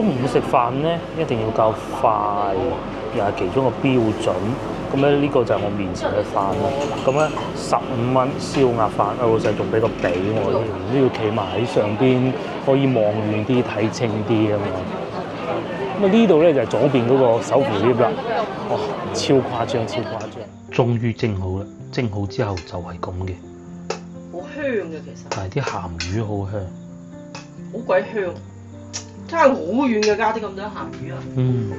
中午食飯咧一定要夠快，又係其中個標準。咁咧呢個就係我面前嘅飯啦。咁咧15蚊燒鴨飯，老細仲俾個髀我添，都要企埋喺上邊，可以望遠啲睇清啲啊嘛。咁啊呢度咧就係左邊嗰個手扶 lift 啦，哇，超誇張，超誇張！終於蒸好啦，蒸好之後就係咁嘅。好香嘅其實。係啲鹹魚好香。好鬼香，差好遠嘅加啲咁多鹹魚啊！嗯。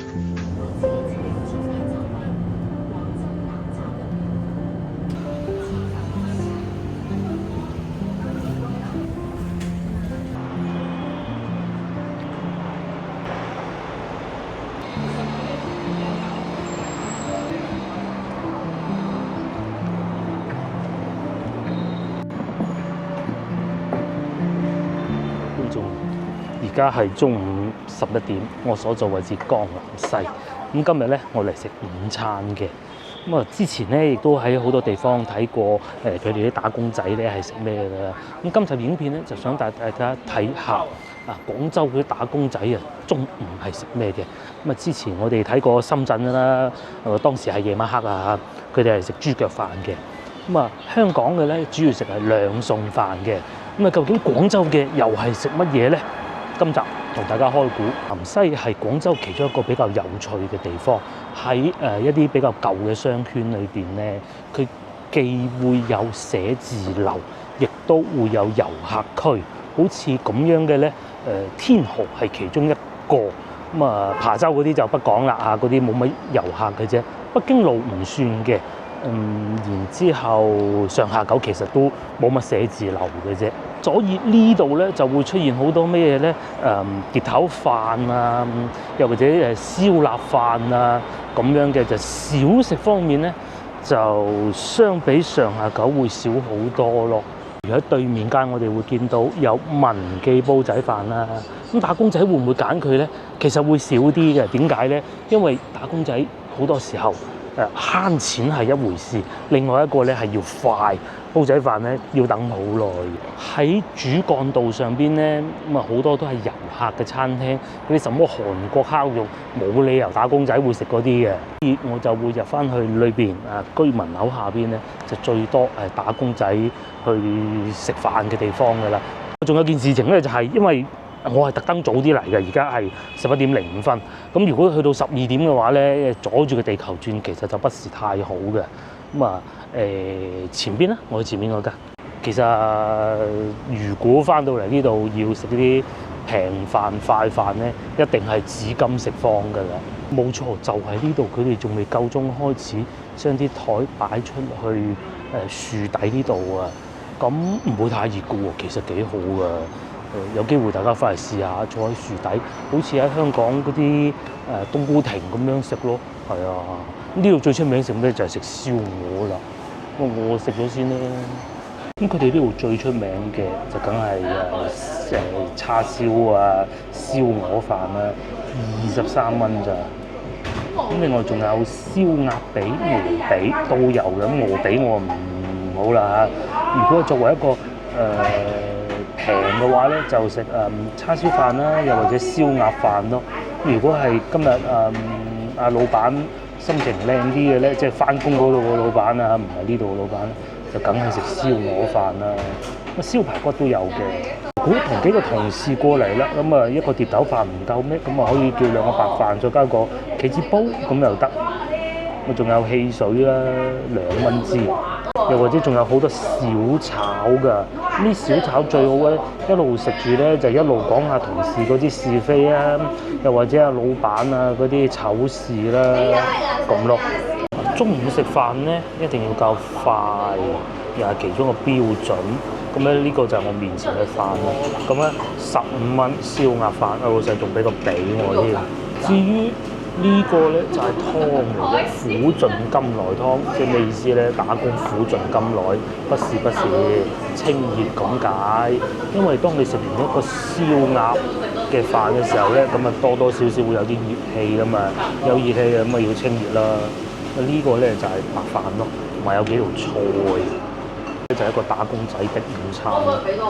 而家係中午11點，我所在位置江南西。咁今日咧，我嚟食午餐嘅。咁啊，之前咧亦都喺好多地方睇過佢哋啲打工仔咧係食咩㗎啦。咁今集影片咧就想帶大家睇下廣州嗰啲打工仔啊，中午係食咩嘅。咁啊，之前我哋睇過深圳㗎啦，當時係夜晚黑啊，佢哋係食豬腳飯嘅。咁啊，香港嘅咧主要食係兩餸飯嘅。咁啊，究竟廣州嘅又係食乜嘢咧？今集同大家開估，南西係廣州其中一個比較有趣嘅地方。喺一啲比較舊嘅商圈裏邊咧，佢既會有寫字樓，亦都會有遊客區。好似咁樣嘅咧，天河係其中一個。咁啊，琶洲嗰啲就不講啦，嗰啲冇乜遊客嘅啫。北京路唔算嘅。然之後上下九其實都冇乜寫字樓嘅啫，所以呢度咧就會出現好多咩咧？碟頭飯啊，又或者燒臘飯啊咁樣嘅，就小食方面咧就相比上下九會少好多咯。而喺對面街我哋會見到有文記煲仔飯啦，咁打工仔會唔會揀佢咧？其實會少啲嘅，點解咧？因為打工仔好多時候慳錢係一回事，另外一個咧係要快，煲仔飯咧要等好耐。喺主幹道上邊咧，咁啊好多都係遊客嘅餐廳，嗰啲什麼韓國烤肉，冇理由打工仔會食嗰啲嘅。我就會入翻去裏邊居民樓下邊咧，就最多打工仔去食飯嘅地方㗎啦。仲有件事情咧，就係因為我係特登早啲嚟嘅，而家係11點05分。咁如果去到12點嘅話咧，阻住個地球轉，其實就不是太好嘅。咁啊前邊咧，我去前面嗰間。其實如果翻到嚟呢度要食啲平飯快飯咧，一定係紫金食坊㗎啦。冇錯，就係呢度，佢哋仲未夠鐘開始將啲台擺出去樹底呢度啊。咁唔會太熱㗎喎，其實幾好㗎。有機會大家翻嚟試下坐喺樹底，好似喺香港嗰啲冬菇亭咁樣食咯。係啊，呢度最出名食咩就係食燒鵝啦。我食咗先啦。咁佢哋呢度最出名嘅就梗係叉燒啊、燒鵝飯啊，23蚊咋。咁另外仲有燒鴨髀、鵝髀都有嘅。咁鵝髀我唔好啦嚇。如果作為一個平嘅話咧，就食叉燒飯啦，又或者燒鴨飯咯。如果係今日阿老闆心情靚啲嘅咧，即係翻工嗰度個老闆啊，唔係呢度個老闆，就梗係食燒鵝飯啦。咁燒排骨都有嘅。如果同幾個同事過嚟啦，咁啊一個碟頭飯唔夠咩？咁啊可以叫2個白飯，再加個茄子煲咁又得。我仲有汽水啦，2蚊支。又或者仲有好多小炒㗎，呢小炒最好咧，一路食住咧就一路講下同事嗰啲是非啊，又或者阿老闆啊嗰啲醜事啦咁咯。中午食飯咧一定要夠快，又係其中個標準。咁咧呢個就係我面前嘅飯啦。咁咧15蚊燒鴨飯，老細仲俾個髀我添。至於呢個咧就係湯嚟嘅，苦盡甘來湯，即係咩意思咧？打工苦盡甘來，不是清熱咁解。因為當你食完一個燒鴨嘅飯嘅時候咧，咁啊多多少少會有啲熱氣噶嘛，有熱氣咁啊要清熱啦。呢個咧就係白飯咯，同埋有幾條菜。就係一個打工仔的午餐，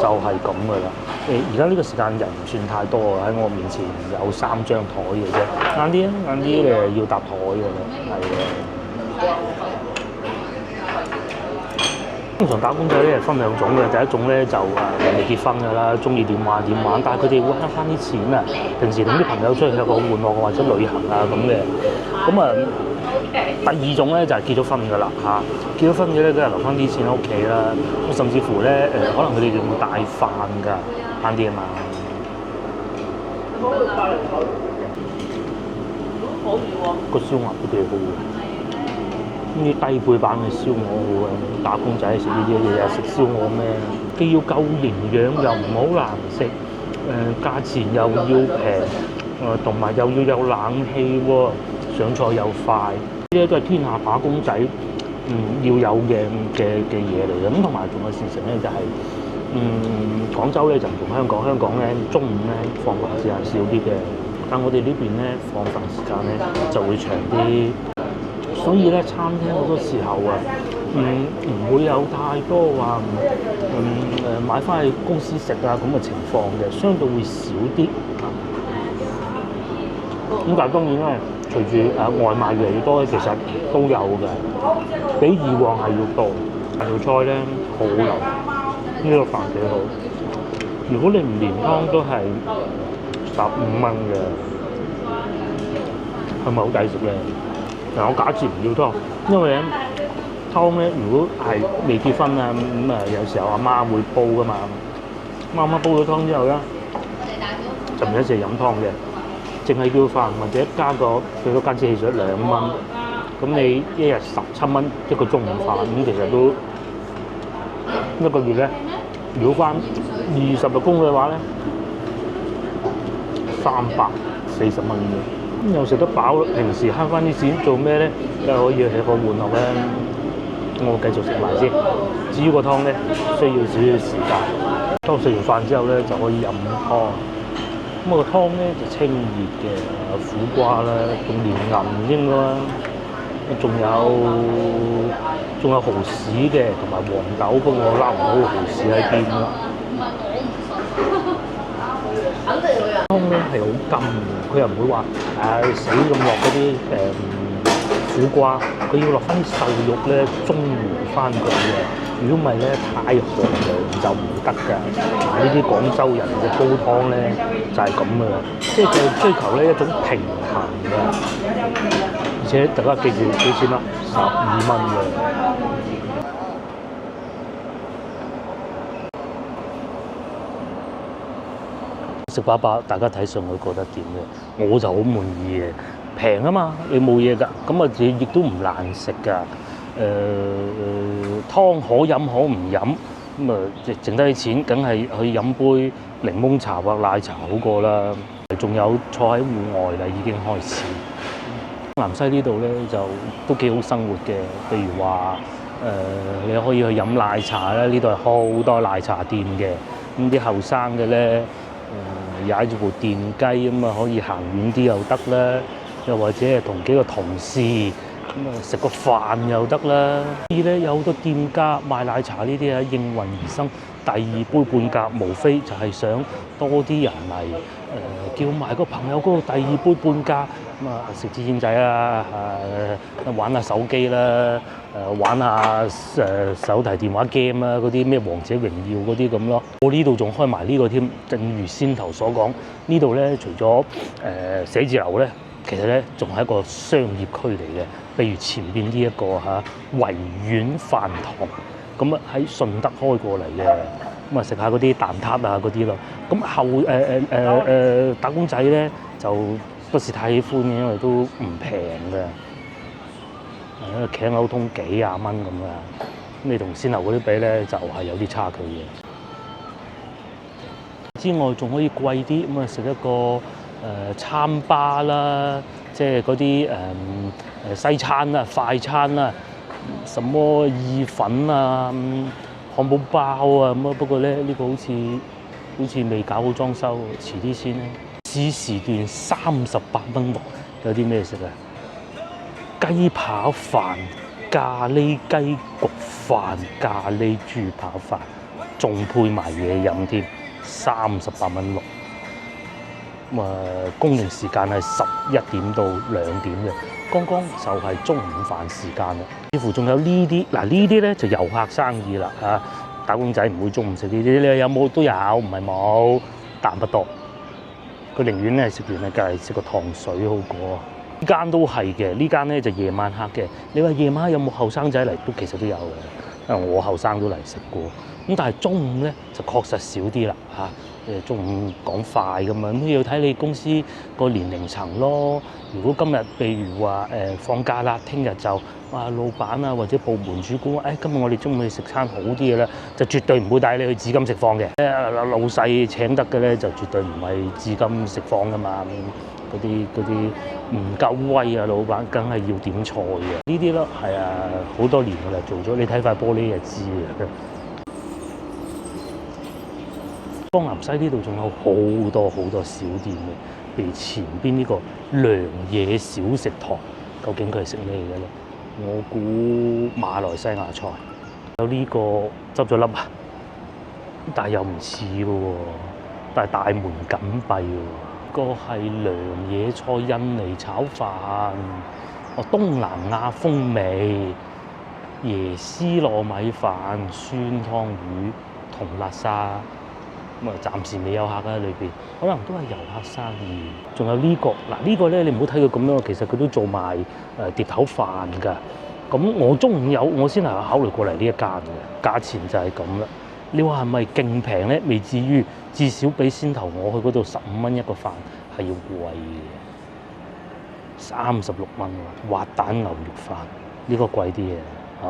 就係咁噶啦。而家呢個時間人唔算太多啊，喺我面前有3張台嘅啫。晏啲啊，晏啲你要搭台嘅啦，係嘅。通常打工仔咧分2種嘅，第一種咧就人哋結婚㗎啦，中意點玩點玩，但係佢哋會慳翻啲錢啊。平時同啲朋友出去吃個玩樂或者旅行啊咁嘅。咁啊，第二種咧就係結咗婚㗎啦嚇，結咗婚嘅咧都係留翻啲錢喺屋企啦。咁甚至乎咧可能佢哋仲會帶飯㗎，慳啲啊嘛。個燒鴨都幾好喎。呢啲低配版嘅燒鵝好啊！打工仔食呢啲嘢，日日食燒鵝咩？既要夠營養，又唔好難食，價錢又要平，同埋又要有冷氣喎，上菜又快，呢啲都係天下打工仔要有嘅嘢嚟嘅。咁同埋仲有事情咧，就係廣州咧就唔同香港，香港咧中午咧放飯時間少啲嘅，但我哋呢邊咧放飯時間咧就會長啲。所以咧，餐廳好多時候啊，唔會有太多話買翻去公司食啊咁嘅情況嘅，相對會少啲。咁但係當然咧，隨住外賣越嚟越多咧，其實都有嘅，比以往係要多。條菜咧好流，呢個飯幾好。如果你唔連湯都係15蚊嘅，係咪好抵食咧？嗱，我假設唔要湯，因為咧湯咧，如果係未結婚啊有時候阿媽會煲噶嘛，媽媽煲咗湯之後咧，就唔一定飲湯嘅，淨係叫飯或者加個最多加支汽水2蚊，咁你一日17蚊一個中午飯，咁其實都一個月咧，如果翻20日工嘅話咧，340蚊嘅。又食得飽，平時慳翻啲錢做咩咧？又可以吃個玩樂咧。我繼續食埋先。至於個湯咧，需要少少時間。當食完飯之後咧，就可以飲湯。咁個湯咧就清熱嘅，苦瓜啦，仲連銀應該啦，仲有蠔豉嘅，同埋黃豆，不過我撈唔到個蠔豉喺邊咯。湯咧係好甘嘅，佢又唔會話死咁落嗰啲苦瓜，佢要落翻啲瘦肉咧中和翻佢嘅。如果唔係咧太寒涼就唔得㗎。呢啲廣州人嘅煲湯咧就係咁嘅啦，即係佢追求呢一種平衡嘅。而且大家記住幾錢啦？15蚊嘅。食飽飽，大家睇上去覺得點嘅？我就好滿意嘅，平啊嘛，你冇嘢㗎，咁啊亦都唔難食㗎。湯可飲可唔飲，咁啊剩低啲錢，梗係去飲杯檸檬茶或奶茶好過啦。仲有坐喺戶外啦，已經開始。南西呢度咧就都幾好生活嘅，譬如話你可以去飲奶茶啦，呢度係好多奶茶店嘅。咁啲後生嘅咧。踩住部電雞咁啊，可以行遠啲又得啦，又或者係同幾個同事咁啊食個飯又得啦。所以咧有好多店家賣奶茶呢啲啊應運而生，第2杯半價，無非就係想多啲人嚟叫埋個朋友嗰個第2杯半價咁啊食支煙仔啦，玩下手機啦，玩下手提電話 game 啦，嗰啲咩王者榮耀嗰啲咁咯。我呢度仲開埋呢個添，正如先頭所講，呢度咧除咗寫字樓咧，其實咧仲係一個商業區嚟嘅。譬如前邊呢一個維園飯堂，咁啊喺順德開過嚟嘅，咁啊食下嗰啲蛋撻啊嗰啲咯。咁打工仔咧就不是太喜歡嘅，因為都唔平嘅。頸口通幾廿蚊咁啊！咁你同先頭嗰啲比咧，就係有啲差距嘅。之外仲可以貴啲，咁啊食一個餐吧啦，即係嗰啲西餐啦、快餐啦，什麼意粉啊、漢堡包啊咁啊。不過咧呢個好似未搞好裝修，遲啲先咧。時段38蚊喎，有啲咩食啊？雞扒飯咖喱雞焗飯、咖喱豬扒飯，仲配埋嘢飲添，38蚊6。咁供應時間係11點到2點嘅，剛剛就係中午飯時間啦。似乎仲有呢啲，嗱呢啲咧就遊客生意啦嚇，打工仔唔會中午食呢啲，你有冇都有，唔係冇，但不多。佢寧願咧食完咧，梗係食個糖水好過。呢間都係嘅，呢間咧就夜晚黑嘅。你話夜晚黑有冇後生仔嚟？都其實都有嘅，因為我後生都嚟食過。咁但係中午咧就確實少啲啦嚇。中午講快咁樣，咁要睇你公司個年齡層咯。如果今日譬如話放假啦，聽日就話老闆啊或者部門主管，今日我哋中午去食餐好啲嘅咧，就絕對唔會帶你去紫金食坊嘅。老細請得嘅咧就絕對唔係紫金食坊噶嘛。嗰啲唔夠威啊，老闆梗係要點菜嘅。呢啲咯係啊，好多年㗎啦，做咗你睇塊玻璃就知嘅。江南西呢度仲有好多小店嘅，譬如前邊呢個良野小食堂，究竟佢係食咩嘅咧？我估馬來西亞菜。有呢個執咗笠啊，但係又唔似嘅喎，但係大門緊閉喎。個係良野菜印尼炒飯，東南亞風味，椰絲糯米飯、酸湯魚同辣沙。咁啊，暫時未有客喺裏邊，可能都係遊客生意。仲有呢個，嗱呢個咧，你唔好睇佢咁樣，其實佢都做埋碟頭飯㗎。咁我中午有，我先係考慮過嚟呢一間嘅，價錢就係咁啦。你話係咪勁平咧？未至於，至少比先頭我去嗰度15蚊一個飯係要貴嘅，36蚊滑蛋牛肉飯呢個貴啲嘅嚇，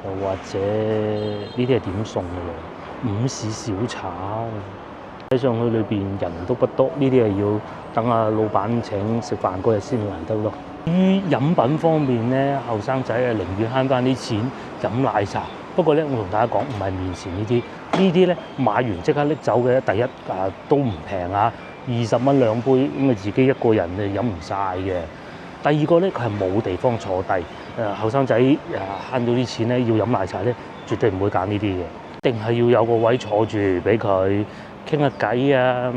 又或者呢啲係點餸嘅喎？午市小炒睇上去裏邊人都不多，呢啲係要等阿老闆請食飯嗰日先嚟得咯。於飲品方面咧，後生仔啊寧願慳翻啲錢飲奶茶。不過咧，我同大家講，唔係面前呢啲咧買完即刻拎走嘅。第一都唔平啊，20蚊2杯，咁啊自己一個人飲唔晒嘅。第二個咧，佢係冇地方坐低。後生仔慳到啲錢咧，要飲奶茶咧，絕對唔會揀呢啲嘅，一定係要有個位坐住俾佢傾下偈啊，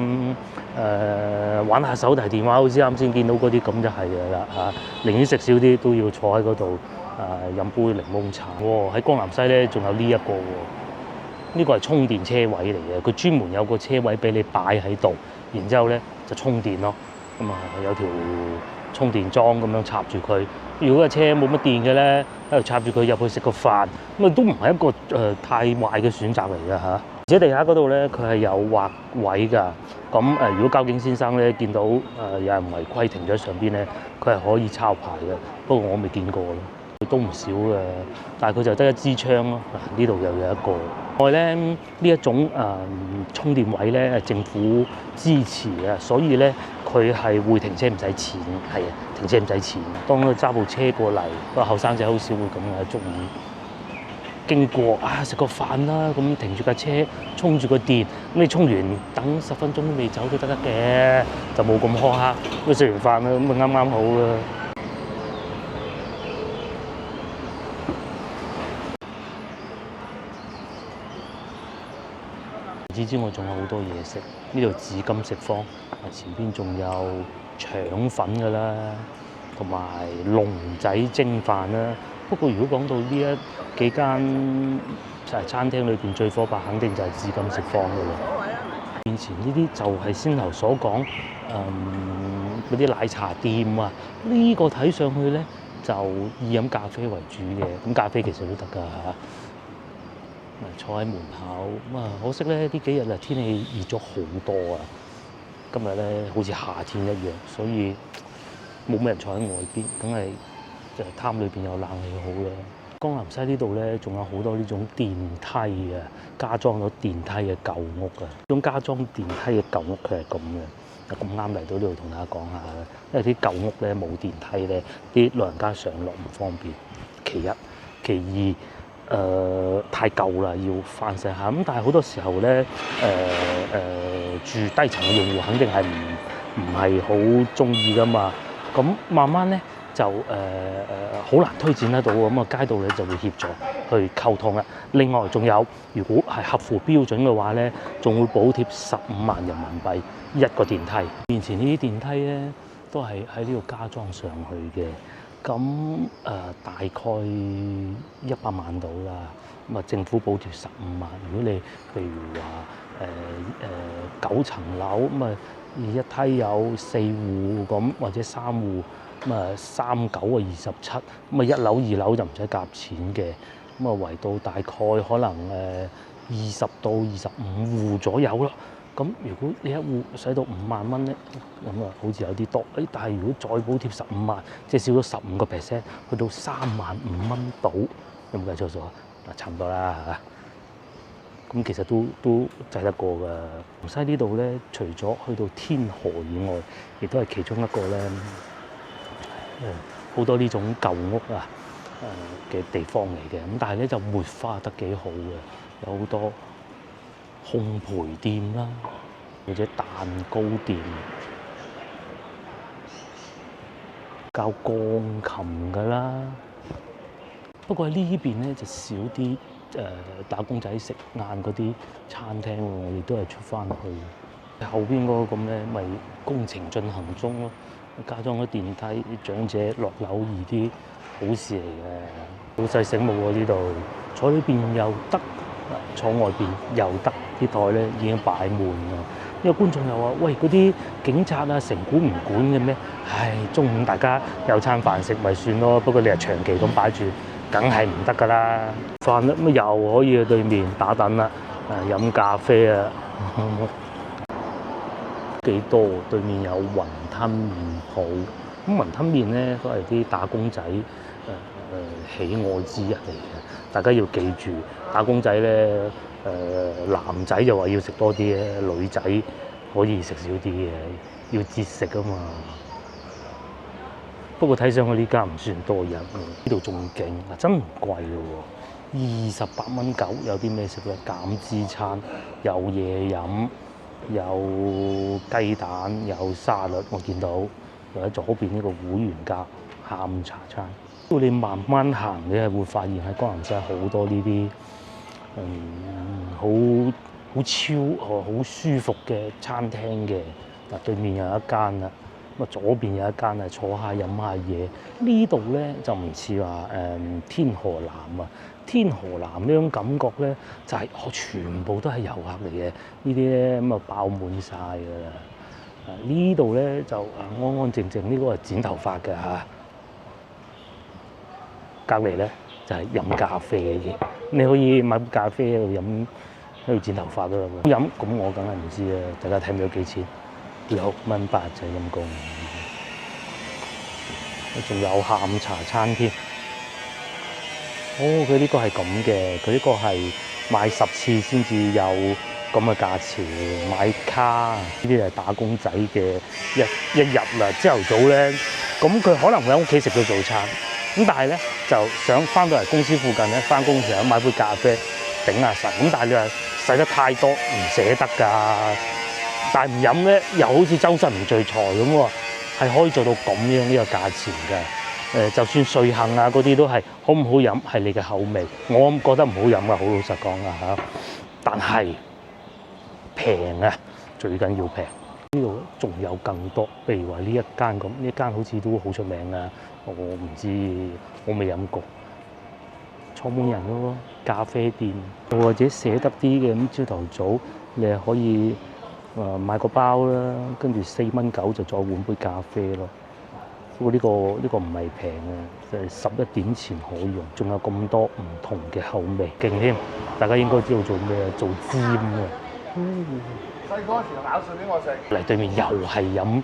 玩下手提電話，好似啱先見到嗰啲咁就係嘅啦嚇。寧願食少啲都要坐喺嗰度飲杯檸檬茶。喺江南西咧，仲有呢一個喎，呢個係充電車位嚟嘅，佢專門有個車位俾你擺喺度，然之後咧就充電咯。咁有條充電樁咁樣插住佢。如果個車冇乜電嘅咧，喺度插住佢入去食個飯，咁都唔係一個太壞嘅選擇嚟㗎嚇。而且地下嗰度咧，佢係有劃位㗎。咁如果交警先生咧見到有人違規停咗喺上邊咧，佢係可以抄牌嘅。不過我未見過咯，都唔少嘅，但係佢就得一支槍咯。呢度又有一個。另外咧，呢一種充電位咧，政府支持啊，所以咧佢係會停車唔使錢，係啊，停車唔使錢。當佢揸部車過嚟，個後生仔好少會咁嘅，中午經過食個飯啦，咁停住架車，充住個電，咁你充完等10分鐘都未走都得嘅，就冇咁苛刻。咁食完飯啦，咁啊啱啱好啦。之外仲有好多嘢食，呢度紫金食坊，前邊仲有腸粉㗎啦，同埋龍仔蒸飯啦。不過如果講到呢一幾間餐廳裏邊最火爆，肯定就係紫金食坊㗎啦。面前呢啲就係先頭所講嗰啲奶茶店啊，呢個睇上去咧就以飲咖啡為主嘅，咁咖啡其實都得㗎嚇。坐喺門口咁啊，可惜咧呢幾日啊天氣熱咗好多啊！今日咧好似夏天一樣，所以冇咩人坐喺外邊，梗係就貪裏邊有冷氣好啦。江南西呢度咧仲有好多呢種電梯啊，加裝咗電梯嘅舊屋啊。呢種加裝電梯嘅舊屋佢係咁嘅，咁啱嚟到呢度同大家講下啦。因為啲舊屋咧冇電梯咧，啲老人家上落唔方便。其一，其二。太舊啦，要翻新下。咁但係好多時候咧，住低層嘅用戶肯定係唔係好中意噶嘛。咁慢慢咧，就好難推薦得到，咁啊街道咧就會協助去溝通啦。另外仲有，如果係合乎標準嘅話咧，仲會補貼15萬人民幣一個電梯。以前呢啲電梯咧都係喺呢度加裝上去嘅，咁大概100萬到啦。咁啊政府補貼15萬。如果你譬如話9層樓咁啊，一梯有4戶咁，或者3戶。咁啊3、9啊27，咁啊1樓2樓就唔使夾錢嘅，咁啊圍到大概可能20到25戶左右咯。咁如果你一戶使到5萬蚊咧，咁啊好似有啲多。但係如果再補貼15萬，即係少咗15%，去到3萬5蚊到，有冇計錯數啊？嗱，差唔多啦嚇。咁其實都制得過㗎。龍西呢度咧，除咗去到天河以外，亦都係其中一個咧。好多呢種舊屋啊嘅地方嚟嘅，咁但係咧就活化得幾好嘅，有好多烘焙店啦，或者蛋糕店，教鋼琴㗎啦。不過喺呢邊咧就少啲打工仔食晏嗰啲餐廳喎，我哋都係出翻去後邊嗰個咁咧，咪工程進行中咯。加裝咗電梯，長者落樓易啲，好事嚟嘅。老細醒目喎呢度，坐呢邊又得，坐外邊又得。啲台咧已經擺滿啦。因為觀眾又話：喂，嗰啲警察啊，城管唔管嘅咩？唉，中午大家有餐飯食咪算咯。不過你係長期咁擺住，梗係唔得㗎啦。飯啦，咁又可以去對面打躉啦，飲咖啡啊。幾多？對面有雲吞麵鋪，咁雲吞麵咧都係啲打工仔喜愛之一嚟嘅。大家要記住，打工仔咧男仔就話要食多啲嘅，女仔可以食少啲嘅，要節食啊嘛。不過睇上去呢間唔算多人，呢度仲勁啊，真唔貴嘅喎，28蚊9，有啲咩食咧？減脂餐，有嘢飲。有雞蛋，有沙律，我見到又喺左邊呢個會員價下午茶餐。不過你慢慢行，你係會發現喺江南西好多呢啲好超好舒服嘅餐廳嘅。嗱，對面有一間啦，咁啊左邊有一間啊，坐下飲下嘢。呢度咧就唔似話天河南啊。天河南呢種感覺咧，就係全部都係遊客嚟嘅，呢啲咧咁啊爆滿晒㗎啦。呢度咧就安安靜靜，呢個係剪頭髮嘅嚇。隔離咧就係飲咖啡嘅，你可以買杯咖啡喺度飲，喺度剪頭髮都得㗎。飲咁我梗係唔知啦，大家睇唔到幾錢？6蚊8就陰公。仲有下午茶餐添。哦，佢呢個係咁嘅，佢呢個係買10次先至有咁嘅價錢，買卡呢啲係打工仔嘅一日啦。朝頭早咧，咁佢可能會喺屋企食到早餐，咁但係咧就想翻到嚟公司附近咧，翻工時候買杯咖啡頂下實。咁但係你話使得太多唔捨得㗎，但係唔飲咧又好似周身唔聚財咁喎，係可以做到咁樣呢個價錢㗎。就算瑞幸啊嗰啲都係好唔好飲係你嘅口味，我覺得唔好飲啊，好老實講啊嚇。但係平啊，最緊要平。呢度仲有更多，譬如話呢一間咁，呢一間好似都好出名啊。我唔知，我未飲過。坐滿人咯，咖啡店，或者捨得啲嘅咁，朝頭早你係可以買個包啦，跟住4蚊9就再換杯咖啡咯。不過呢個唔係平嘅，就係11點前可用，仲有咁多唔同嘅口味，勁添！大家應該知道做咩？做尖啊！細個嗰時咬碎俾我食。嚟對面又係飲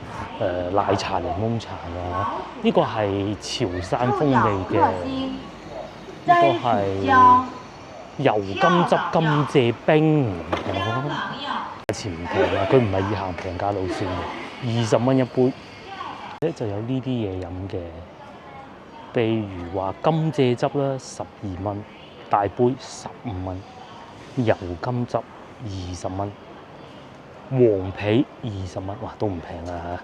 奶茶檸檬茶㗎，呢個係潮汕風味嘅，呢個係油甘汁甘蔗冰，價錢唔平啊！佢唔係以行平價路線嘅，20蚊一杯。咧就有呢啲嘢飲嘅，譬如話甘蔗汁啦，12蚊，大杯15蚊，油甘汁20蚊，黃皮20蚊，哇都唔平啊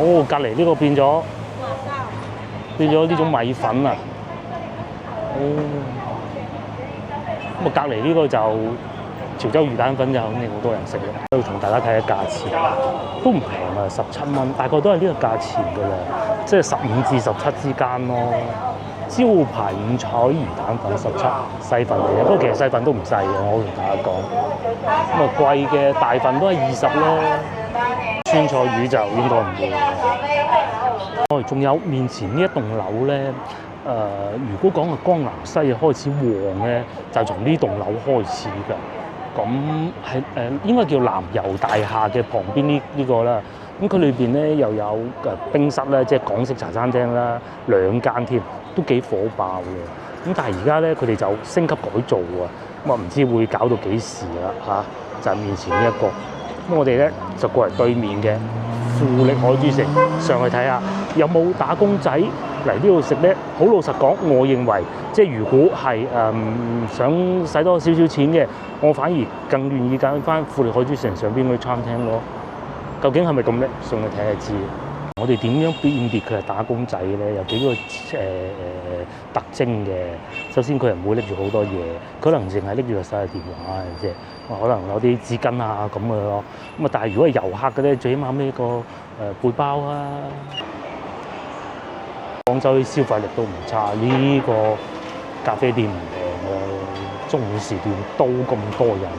哦，隔離呢個變咗呢種米粉啊！哦，咁啊隔離呢個就潮州魚蛋粉就肯定好多人食啦。都同大家睇下價錢，都唔平啊，17蚊，大概都係呢個價錢㗎啦，即係15至17之間咯。招牌五彩魚蛋粉17，細份嚟嘅，不過其實細份都唔細嘅，我同大家講。咁啊貴嘅大份都係20咯，酸菜魚就應該唔會。哦，仲有面前呢一棟樓咧，如果講係江南西開始旺咧，就從呢棟樓開始㗎。咁係應該叫南油大廈嘅旁邊呢個啦。咁佢裏邊咧又有冰室啦，即係港式茶餐廳啦，2間添，都幾火爆嘅。咁但係而家咧佢哋就升級改造喎，咁啊唔知會搞到幾時啦嚇？就係面前呢一個。咁我哋咧就過嚟對面嘅富力海珠城上去睇下，有冇打工仔嚟呢度食咧？好老實講，我認為即係如果係想使多少少錢嘅，我反而更願意揀翻富力海珠城上邊嗰啲餐廳咯。究竟係咪咁咧？上去睇下知。我哋點樣辨別佢係打工仔咧？有幾個特徵嘅。首先佢係唔會拎住好多嘢，佢可能淨係拎住個手提電話嘅啫。可能有啲紙巾啊咁嘅咯。咁啊，但係如果係遊客嘅咧，最起碼孭個背包啊。廣州啲消費力都唔差，呢個咖啡店唔平嘅，中午時段都咁多人，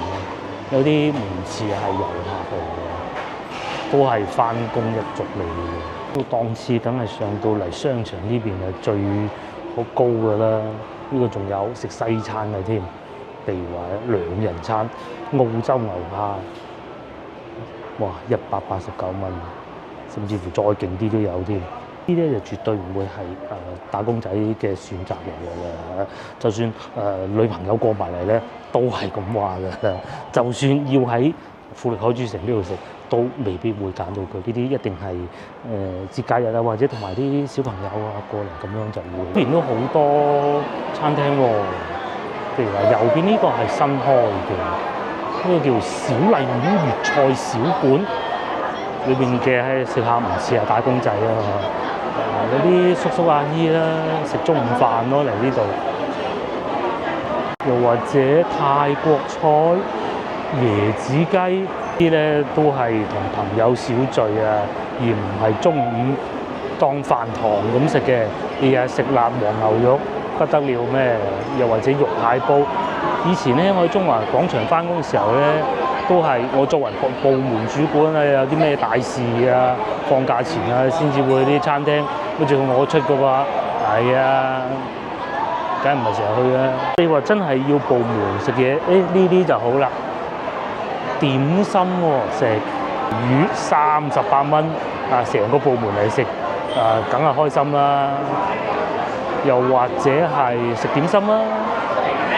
有啲唔似係遊客嚟嘅，都係返工一族嚟嘅。個檔次梗係上到嚟商場呢邊係最好高㗎啦。呢個仲有食西餐嘅添，譬如話2人餐澳洲牛扒，哇189蚊，甚至乎再勁啲都有添。呢啲咧就絕對唔會係打工仔嘅選擇嚟嘅啦。就算女朋友過埋嚟咧，都係咁話嘅。就算要喺富力海珠城呢度食，都未必會揀到佢。呢啲一定係節假日啊，或者同埋啲小朋友啊過嚟咁樣就會。雖然都好多餐廳喎，譬如話右邊呢個係新開嘅，呢個叫小麗苑粵菜小館，裏邊嘅食客唔似係打工仔啊。有啲叔叔阿姨啦，食中午飯咯嚟呢度，又或者泰國菜、椰子雞啲咧，都係同朋友小聚啊，而唔係中午當飯堂咁食嘅。日日食辣黃牛肉不得了咩？又或者肉蟹煲。以前咧，我喺中環廣場翻工嘅時候咧，都係我作為部門主管啊，有啲咩大事啊、放假前啊，先至會去啲餐廳。跟住我出嘅話，係啊，梗係唔係成日去啊？你話真係要部門食嘢，呢啲就好啦。點心喎，食魚38蚊啊，成個部門嚟食啊，梗係開心啦。又或者係食點心啦。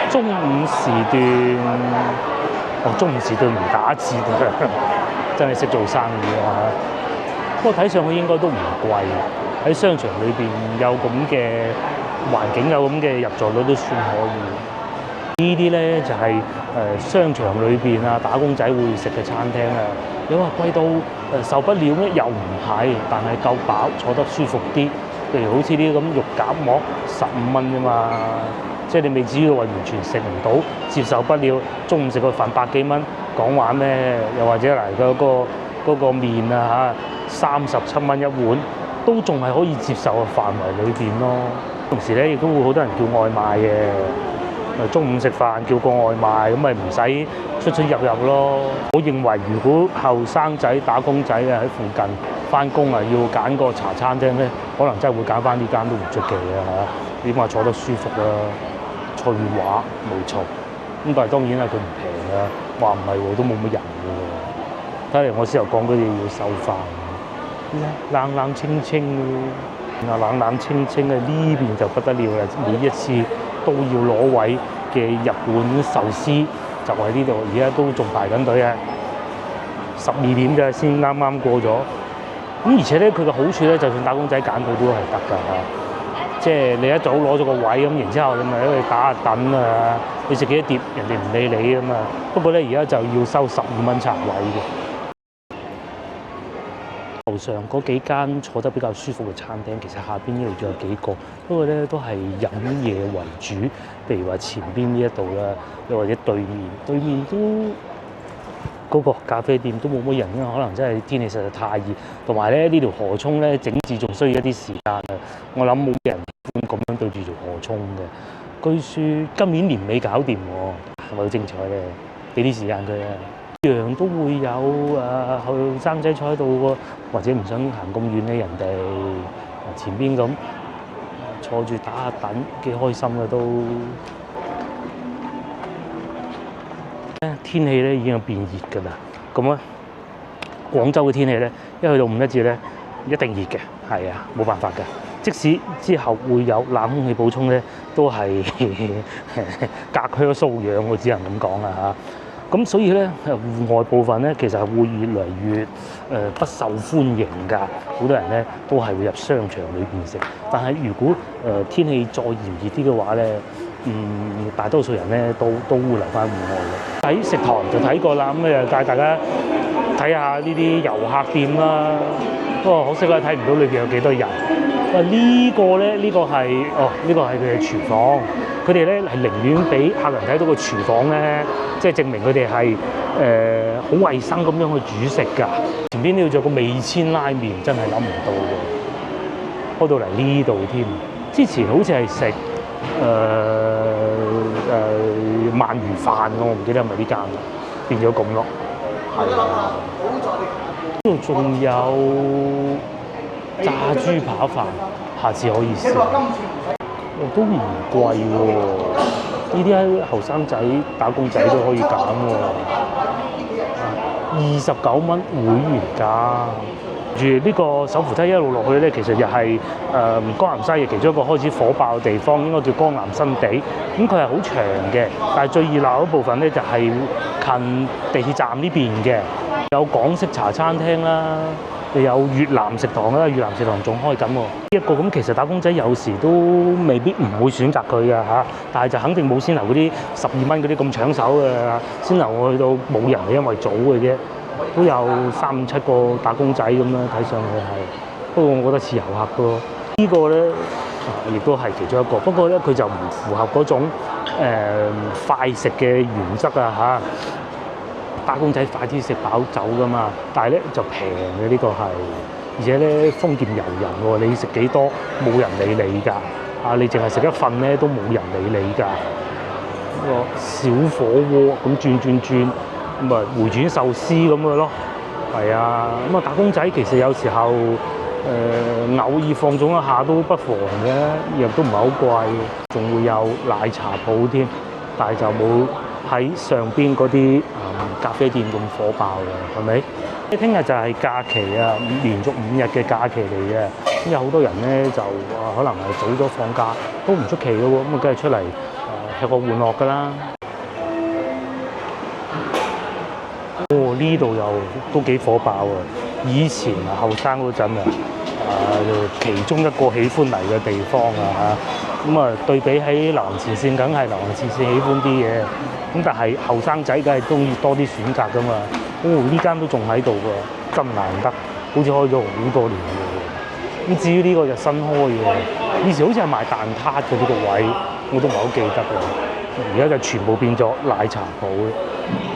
中午時段，中午時段唔打折啊，真係識做生意啊！不過睇上去應該都唔貴。喺商場裏邊有咁嘅環境，有咁嘅入座率都算可以。呢啲咧就係商場裏邊啊打工仔會食嘅餐廳啊。你話貴到受不了咩？又唔係，但係夠飽，坐得舒服啲。譬如好似啲咁肉夾饃15蚊啫嘛，即係你未至於話完全食唔到，接受不了。中午食個飯100幾蚊，講話咩？又或者嗱嗰個麵啊嚇37蚊一碗。都仲係可以接受嘅範圍裏邊咯。同時咧，亦都會好多人叫外賣嘅。中午食飯叫個外賣，咁咪唔使出入咯。我認為如果後生仔打工仔啊喺附近翻工啊，要揀個茶餐廳咧，可能真係會揀翻呢間都唔出奇嘅嚇。點話坐得舒服啦，翠華冇錯。咁但係當然啦，佢唔平啊。話唔係喎，都冇乜人嘅喎。睇嚟我先頭講嗰啲要收翻。冷冷清清啊，冷冷清清啊，呢邊就不得了啦！每一次都要攞位嘅日本壽司就喺呢度，而家都仲排緊隊啊！12點嘅先啱啱過咗。咁而且咧，佢嘅好處咧，就算打工仔揀到都係得㗎嚇。即係你一早攞咗個位咁，然之後你咪喺度打下等啊，你食幾多碟，人哋唔理你啊嘛。不過咧，而家就要收15蚊茶位嘅。頭上嗰幾間坐得比較舒服嘅餐廳，其實下邊呢度仲有幾個，不過咧都係飲嘢為主。譬如話前邊呢一度啦，又或者對面都嗰個咖啡店都冇乜人，因為可能真係天氣實在太熱，同埋咧呢條河涌咧整治仲需要一啲時間啊。我諗冇人咁樣對住條河涌嘅。據說今年年尾搞掂喎，係咪好精彩咧？俾啲時間佢啊！一樣都會有後生仔坐喺度喎，或者唔想行咁遠咧，人哋前邊咁坐住打下躉，幾開心嘅都。天氣咧已經變熱㗎啦，咁咧廣州嘅天氣咧，一去到5·1節咧，一定熱嘅，係啊，冇辦法㗎。即使之後會有冷空氣補充咧，都係隔靴搔癢，我只能咁講啦嚇。咁所以咧，戶外部分咧，其實係會越嚟越不受歡迎㗎。好多人咧都係會入商場裏邊食。但係如果天氣再炎熱啲嘅話咧，大多數人咧都會留翻戶外嘅。喺食堂就睇過啦，咁就帶大家睇下呢啲遊客店啦。不過可惜咧，睇唔到裏邊有幾多人。呢個咧，呢個係佢嘅廚房。佢哋咧係寧願俾客人睇到個廚房咧，即係證明佢哋係好衞生咁樣去煮食㗎。前邊呢度仲有個味千拉麵，真係諗唔到喎，開到嚟呢度添。之前好似係食鰻魚飯，我唔記得係咪呢間啦，變咗咁咯。係啊，呢度仲有炸豬扒飯，下次可以試。都唔貴喎，呢啲後生仔打工仔都可以揀喎，29蚊會員價。住呢個手扶梯一路落去咧，其實又係江南西嘅其中一個開始火爆嘅地方，應該叫江南新地。咁佢係好長嘅，但係最熱鬧嗰部分咧就係近地鐵站呢邊嘅，有港式茶餐廳啦。又有越南食堂啦，越南食堂仲開緊喎。一個咁其實打工仔有時都未必唔會選擇佢㗎嚇，但係就肯定冇先頭嗰啲12蚊嗰啲咁搶手嘅，先頭我去到冇人係因為早嘅啫，都有3、7個打工仔咁樣睇上去係。不過我覺得似遊客咯。呢個咧亦都係其中一個，不過咧佢就唔符合嗰種快食嘅原則啊嚇。打工仔快啲食飽走㗎嘛，但係咧就平嘅呢個係，而且咧豐儉由人喎，你食幾多冇人理你㗎，你淨係食一份咧都冇人理你㗎。個小火鍋咁轉，咁啊回轉壽司咁嘅咯，係啊，咁啊打工仔其實有時候偶爾放縱一下都不妨嘅，亦都唔係好貴，仲會有奶茶鋪添，但係就冇喺上邊嗰啲咖啡店咁火爆嘅，係咪？聽日就係假期啊，連續5日嘅假期嚟嘅，咁有好多人咧就可能係早咗放假，都唔出奇嘅喎，咁啊梗係出嚟吃個玩樂㗎啦。呢度又都幾火爆啊！以前後生嗰陣其中一個喜歡嚟嘅地方啊嚇，咁對比起流行前線，梗係流行前線喜歡啲嘅。咁但係後生仔梗係都要多啲選擇㗎嘛。呢間都仲喺度㗎，真難得，好似開咗好多年嘅喎。咁至於呢個就新開嘅，以前好似係賣蛋撻嘅呢個位，我都唔係好記得啦。而家就全部變咗奶茶鋪，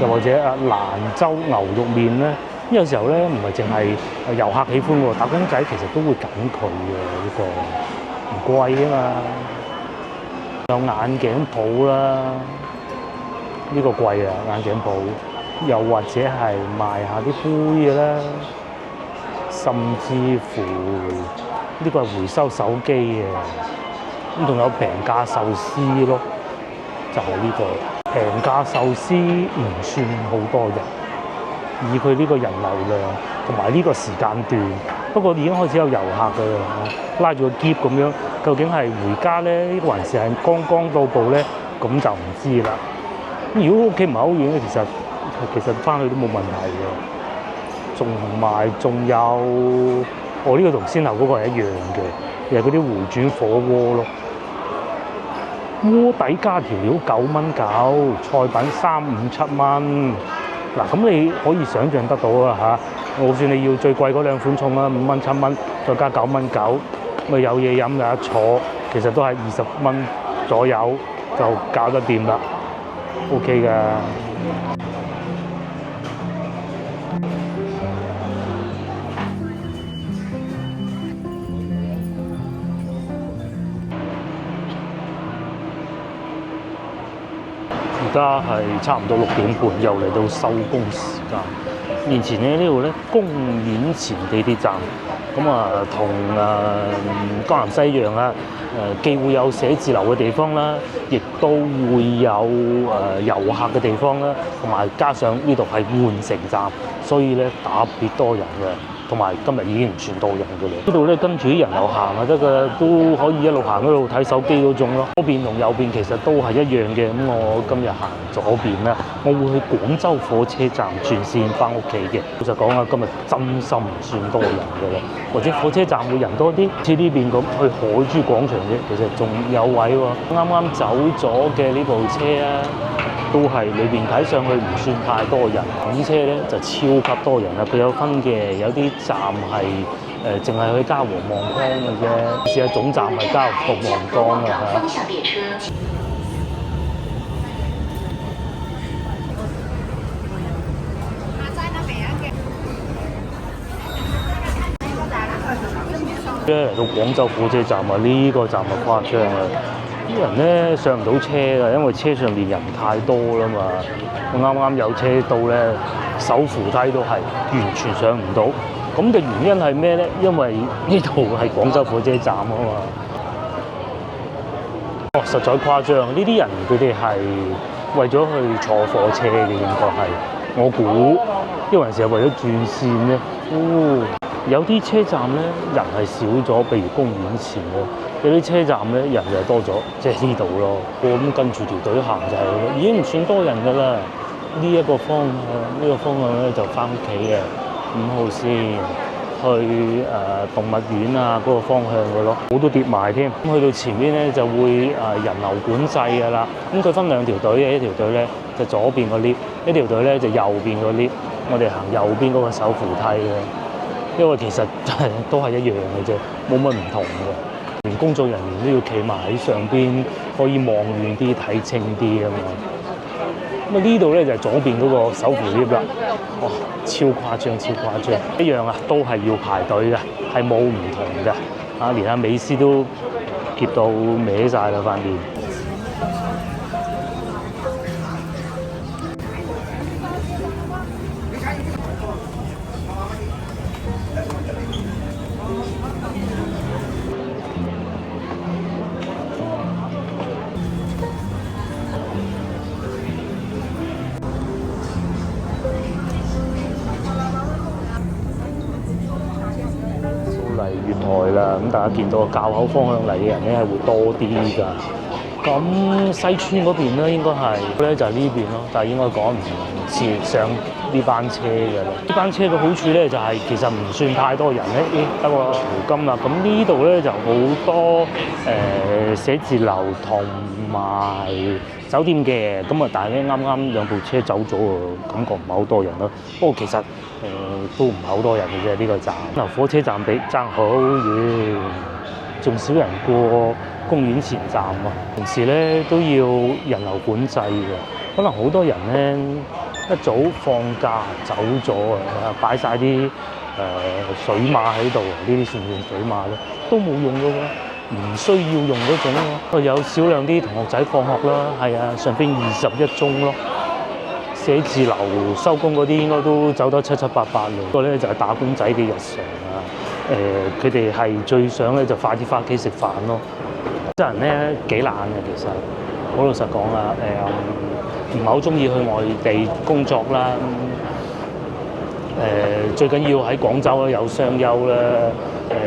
又或者蘭州牛肉麵咧。有時候咧唔係淨係遊客喜歡喎，打工仔其實都會揀佢嘅，呢個唔貴啊嘛。有眼鏡鋪啦，呢個貴啊，眼鏡鋪，又或者係賣下啲杯嘅啦，甚至乎呢個係回收手機嘅，咁仲有平價壽司咯，就係呢個平價壽司唔算好多人。以佢呢個人流量同埋呢個時間段，不過已經開始有遊客㗎啦，拉住個篋咁樣，究竟係回家咧，還是係剛剛到埗咧？咁就唔知啦。如果屋企唔係好遠咧，其實翻去都冇問題嘅。仲有，呢個同先頭嗰個係一樣嘅，又係嗰啲回轉火鍋咯。鍋底加調料9蚊9，菜品3、5、7蚊。嗱，咁你可以想象得到啊嚇，我算你要最貴嗰兩款餸啦，5蚊、7蚊，再加9蚊9，咁有嘢飲有得坐，其實都係20蚊左右就搞得掂啦。OK 㗎。而家係差唔多6點半，又嚟到收工時間。面前咧呢度咧，公園前地鐵站，咁啊同江南西一樣啦。既會有寫字樓嘅地方啦，亦都會有遊客嘅地方啦，同埋加上呢度係換乘站，所以咧特別多人嘅。同埋今日已經唔算多人嘅啦。呢度咧跟住啲人流行啊得㗎，都可以一路行一路睇手機嗰種咯。左邊同右邊其實都係一樣嘅。咁我今日行左邊啦，我會去廣州火車站轉線翻屋企嘅。老實講啊，今日真心唔算多人嘅啦，或者火車站會人多啲，似呢邊咁去海珠廣場啫，其實仲有位喎。啱啱走咗嘅呢部車啊，都係裏邊睇上去唔算太多人，呢車咧就超級多人啦。佢有分嘅，有啲站係淨係去嘉禾望崗嘅啫，試下總站係嘉禾望崗啊嚇。嚟到廣州火車站啊，呢個站就誇張啦！啲人咧上唔到車㗎，因為車上面人太多啦嘛。我啱啱有車到咧，手扶梯都係完全上唔到。咁嘅原因係咩咧？因為呢度係廣州火車站啊嘛。哦，實在誇張！呢啲人佢哋係為咗去坐火車嘅，應該係我估，因為成日為咗轉線咧。哦，有啲車站咧人係少咗，譬如公園前咯。有啲車站咧人就多咗，即係呢度咯。咁跟住條隊行就係已經唔算多人㗎啦。呢一個方向咧就翻屋企嘅5號線去動物園啊嗰個方向嘅咯，好多跌埋添。咁去到前邊咧就會人流管制㗎啦。咁佢分2條隊嘅，一條隊咧就左邊個 lift，一條隊咧就右邊個 lift。我哋行右邊嗰個手扶梯嘅，因為其實都係一樣嘅啫，冇乜唔同嘅。連工作人員都要企埋喺上邊，可以望遠啲睇清啲啊嘛。咁啊呢度咧就係左邊嗰個手扶 lift 啦，哇，超誇張超誇張，一樣啊，都係要排隊嘅，係冇唔同嘅。啊，連阿美斯都夾到歪晒啦塊面。月台啦，咁大家見到個滘口方向嚟嘅人咧係會多啲㗎。咁西村嗰邊咧應該係咧就係呢邊咯，但係應該趕唔切上呢班車㗎啦。呢班車嘅好處咧就係其實唔算太多人咧，得個淘金啦。咁呢度咧就好多寫字樓同埋酒店嘅，咁啊但係咧啱啱兩部車走咗啊，感覺唔係好多人咯。不過其實都唔係好多人嘅啫，呢個站。嗱，火車站比爭好遠，仲少人過公園前站啊。平時咧都要人流管制嘅，可能好多人咧一早放假走咗啊，擺晒啲水馬喺度，呢啲算唔算水馬咧？都冇用嘅喎，唔需要用嗰種咯。有少量啲同學仔放學啦，係啊，上邊21中咯。寫字樓收工嗰啲應該都走得七七八八咯。個咧就係打工仔嘅日常啊。佢哋係最想咧就快啲翻屋企食飯咯。啲人咧幾懶嘅，其實好老實講啦，唔係好中意去外地工作啦。最緊要喺廣州啦，有雙休啦，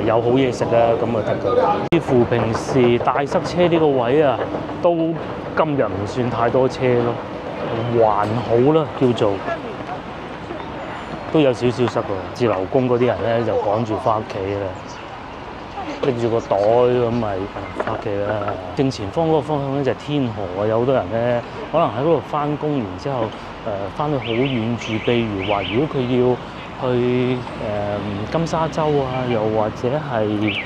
有好嘢食啦，咁就得㗎啦。似乎平時大塞車呢個位啊，都今日唔算太多車咯。還好啦，叫做都有少少塞喎。自留工嗰啲人咧就趕住翻屋企啦，拎住個袋咁咪翻屋企啦。正前方嗰個方向咧就係天河啊，有好多人咧可能喺嗰度翻工，然之後翻去好遠住。譬如話，如果佢要金沙洲啊，又或者係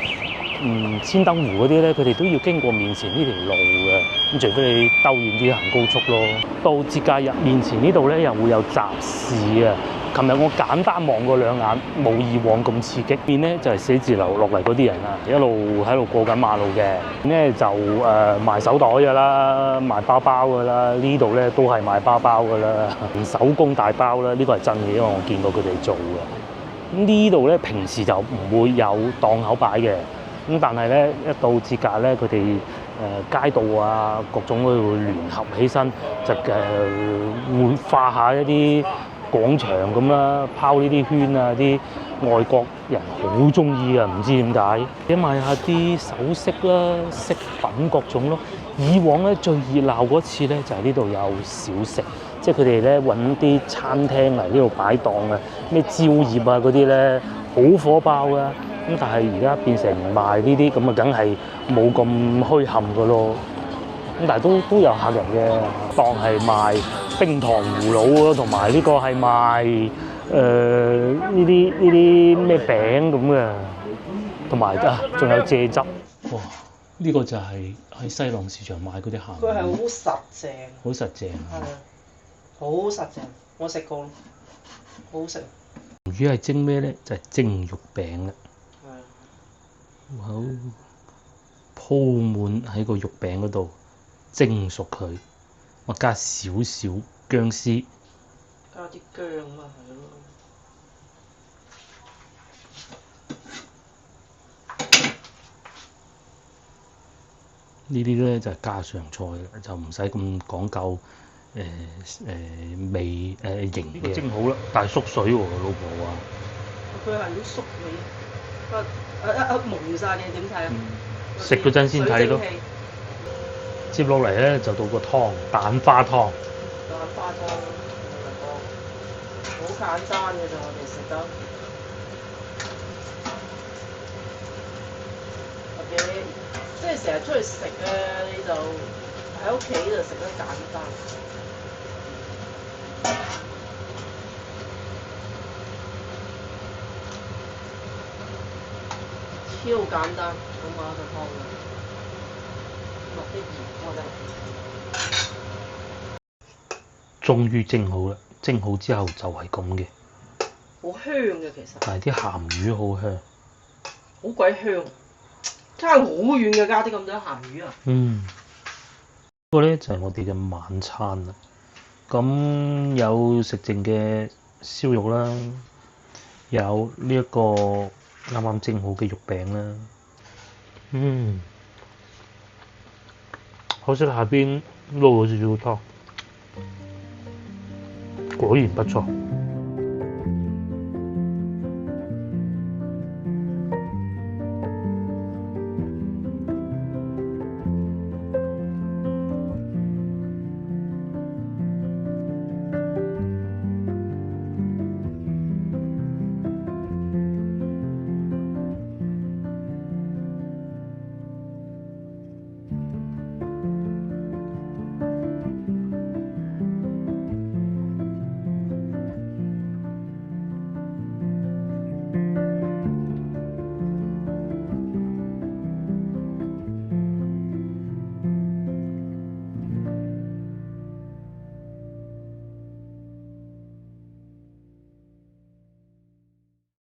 千燈湖嗰啲咧，佢哋都要經過面前呢條路嘅。咁除非你兜遠啲行高速咯。到節假日面前呢度咧又會有集市啊。琴日我簡單望過兩眼，冇以往咁刺激。邊咧就係寫字樓落嚟嗰啲人啊，一路喺度過緊馬路嘅。咧就賣手袋㗎啦，賣包包㗎啦。呢度咧都係賣包包㗎啦，手工大包啦。呢個係真嘅，因為我見過佢哋做嘅。咁呢度咧平時就唔會有檔口擺嘅。咁但係咧一到節假咧，佢哋街道啊各種都會聯合起身，就活化下一啲廣場咁啦，拋呢啲圈啊，啲外國人好中意啊，唔知點解。你買下啲首飾啦、飾品各種咯。以往咧最熱鬧嗰次咧就係呢度有小食，即係佢哋咧揾啲餐廳嚟呢度擺檔啊，咩蕉葉啊嗰啲咧好火爆啊！咁但係而家變成賣呢啲咁啊，梗係冇咁墟冚噶咯。咁但係都有客人嘅，當係賣冰糖葫蘆咯，同埋呢個係賣呢啲咩餅咁嘅，同埋仲有蔗汁。哇！呢個就係喺西浪市場買嗰啲鹹魚。佢係好實淨。好實淨。係啊，好實淨，我食過，好好食。鹹魚係蒸咩咧？就係蒸肉餅啦。好鋪滿喺個肉餅嗰度，蒸熟佢，我加少少薑絲，加啲薑啊，係咯。呢啲咧就係家常菜啦，就唔使咁講究味型嘅。蒸好啦，但係縮水喎，老婆話。佢係要縮味，蒙晒你點睇啊？食嗰陣先睇咯。接落嚟咧就到個湯，蛋花湯。蛋花湯，好簡單嘅咋，我哋食得。或者即係成日出去食咧，你就喺屋企就食得簡單。超簡單，咁買個湯落啲鹽我得。終於蒸好啦！蒸好之後就係咁嘅。好香嘅其實。但係啲鹹魚好香。好鬼香，差好遠嘅加啲咁多鹹魚啊！呢個咧就係我哋嘅晚餐啦。咁有食剩嘅燒肉啦，有呢一個啱啱蒸好嘅肉餅啦。可惜下邊撈咗少少湯，果然不錯。